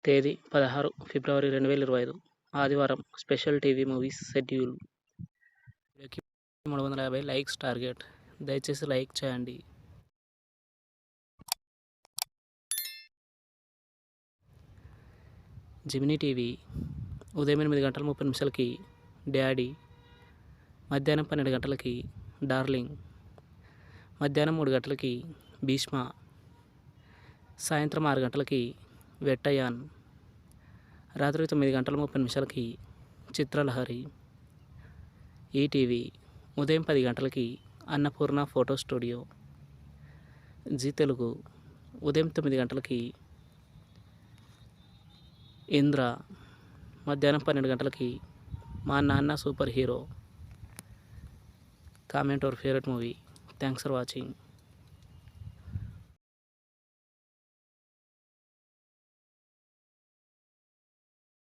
తేదీ 16 ఫిబ్రవరి 2025 ఆదివారం special TV movies schedule. వీడియోకి 350 లైక్స్ టార్గెట్. దయచేసి లైక్ చేయండి. జెమినీ టీవీ ఉదయం 8 గంటల 30 నిమిషాలకి డాడీ, మధ్యాహ్నం 12 గంటలకి డార్లింగ్, మధ్యాహ్నం 3 గంటలకి భీష్మ, సాయంత్రం 6 గంటలకి వెట్టయాన్, రాత్రి 9 గంటల 30 నిమిషాలకి చిత్రలహరి. ఈటీవీ ఉదయం 10 గంటలకి అన్నపూర్ణ ఫోటో స్టూడియో. జీ తెలుగు ఉదయం 9 గంటలకి ఇంద్ర, మధ్యాహ్నం 12 గంటలకి Maa Nanna superhero. Comment your favourite movie. Thanks for watching.